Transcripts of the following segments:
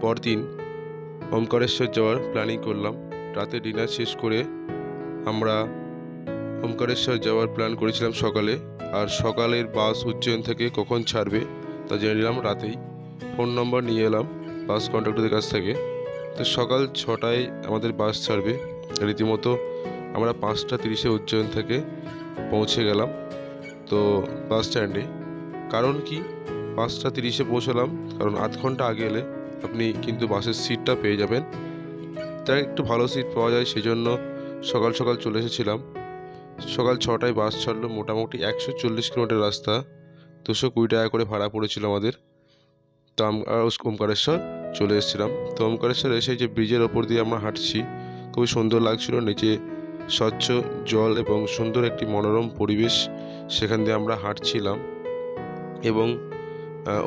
পরদিন ওমকারেশ্বর যাওয়ার প্ল্যানিং করলাম। রাতে ডিনার শেষ করে আমরা ওমকারেশ্বর যাওয়ার প্ল্যান করেছিলাম সকালে। আর সকালের বাস উজ্জয়ন থেকে কখন ছাড়বে তা জেনে নিলাম রাতেই। ফোন নম্বর নিয়ে এলাম বাস কন্ডাক্টরের কাছ থেকে। তো সকাল 6টায় আমাদের বাস ছাড়বে। রীতিমতো আমরা 5টা 30-এ উজ্জয়ন থেকে পৌঁছে গেলাম তো বাস স্ট্যান্ডে। কারণ কি 5টা 30-এ পৌঁছালাম, কারণ আধ ঘন্টা আগে এলে আপনি কিন্তু বাসের সিটটা পেয়ে যাবেন। তাই একটু ভালো সিট পাওয়া যায়, সেই জন্য সকাল সকাল চলে এসেছিলাম। সকাল 6টায় বাস ছাড়লো। মোটামুটি 140 কিলোমিটার রাস্তা, 220 টাকা করে ভাড়া পড়েছিল আমাদের। তো আমরা ওমকারেশ্বর চলে এসেছিলাম। তো ওমকারেশ্বর এসে যে ব্রিজের ওপর দিয়ে আমরা হাঁটছি, খুবই সুন্দর লাগছিল। নিচে স্বচ্ছ জল এবং সুন্দর একটি মনোরম পরিবেশ, সেখান দিয়ে আমরা হাঁটছিলাম। এবং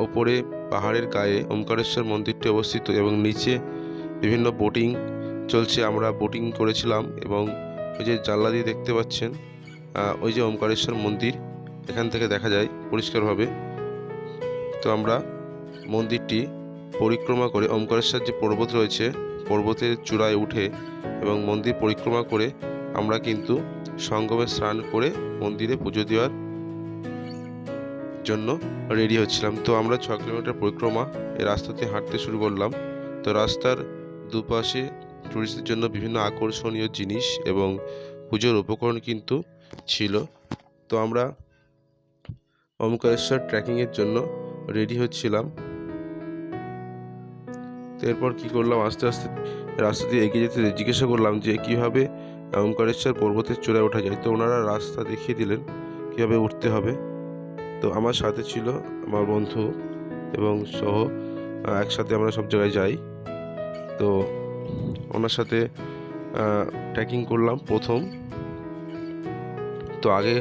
ওপরে পাহাড়ের গায়ে ওমকারেশ্বর মন্দিরটি অবস্থিত এবং নিচে বিভিন্ন বোটিং চলছে। আমরা বোটিং করেছিলাম এবং ওই যে জানলা দিয়ে দেখতে পাচ্ছেন ওই যে ওমকারেশ্বর মন্দির, এখান থেকে দেখা যায় পরিষ্কারভাবে। তো আমরা মন্দিরটি পরিক্রমা করে ওমকারেশ্বর যে পর্বত রয়েছে, পর্বতের চূড়ায় উঠে এবং মন্দির পরিক্রমা করে আমরা কিন্তু সঙ্গমে স্নান করে মন্দিরে পুজো দেওয়ার জন্য রেডি হচ্ছিলাম। তো আমরা 6 কিলোমিটার পরিক্রমা এই রাস্তাতে হাঁটতে শুরু করলাম। তো রাস্তার দুপাশে টুরিস্টদের জন্য বিভিন্ন আকর্ষণীয় জিনিস এবং পুজোর উপকরণ কিন্তু ছিল। তো আমরা ওমকারেশ্বর ট্রেকিংয়ের জন্য রেডি হচ্ছিলাম। তো এরপর কী করলাম, আস্তে আস্তে রাস্তা দিয়ে এগিয়ে যেতে জিজ্ঞাসা করলাম যে কীভাবে ওমকারেশ্বর পর্বতের চূড়ায় ওঠা যায়। তো ওনারা রাস্তা দেখিয়ে দিলেন কীভাবে উঠতে হবে। তো আমার সাথে ছিল আমার বন্ধু এবং সহ একসাথে আমরা সব জায়গায় যাই। তো ওনার সাথে ট্রেকিং করলাম প্রথম। তো আগে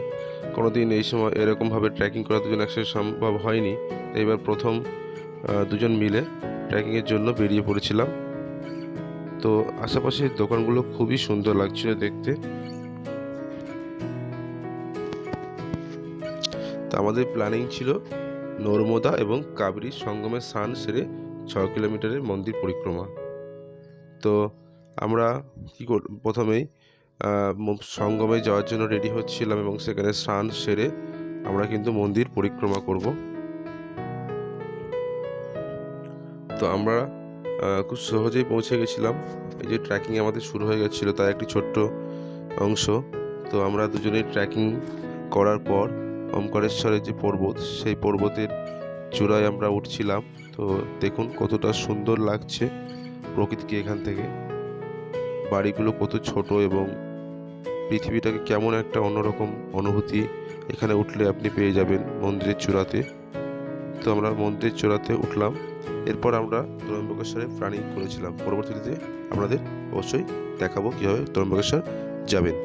কোনোদিন এই সময় এরকমভাবে ট্রেকিং করা দুজন একসাথে সম্ভব হয়নি। এবার প্রথম দুজন মিলে ট্রেকিংয়ের জন্য বেরিয়ে পড়েছিলাম। তো আশেপাশের দোকানগুলো খুবই সুন্দর লাগছিল দেখতে। তো আমাদের প্ল্যানিং ছিল নর্মদা এবং কাবেরী সঙ্গমে স্নান সেরে 6 কিলোমিটারের মন্দির পরিক্রমা। তো আমরা প্রথমেই সঙ্গমে যাওয়ার জন্য রেডি হচ্ছিলাম এবং সেখানে স্নান সেরে আমরা কিন্তু মন্দির পরিক্রমা করব। তো আমরা খুব সহজেই পৌঁছে গেছিলাম। এই যে ট্রেকিং আমাদের শুরু হয়ে গেছিলো তার একটি ছোট্ট অংশ। তো আমরা দুজনেই ট্রেকিং করার পর ওমকারেশ্বরের যে পর্বত, সেই পর্বতের চূড়ায় আমরা উঠছিলাম। তো দেখুন কতটা সুন্দর লাগছে প্রকৃতিকে এখান থেকে, বাড়িগুলো কত ছোট এবং পৃথিবীটাকে কেমন একটা অন্যরকম অনুভূতি এখানে উঠলে আপনি পেয়ে যাবেন মন্দিরের চূড়াতে। তো আমরা মন্দিরের চূড়াতে উঠলাম। এরপর আমরা ত্রম্বকেশ্বরে প্ল্যানিং করেছিলাম। পরবর্তীতে আপনাদের অবশ্যই দেখাবো কীভাবে ত্রম্বকেশ্বর যাবেন।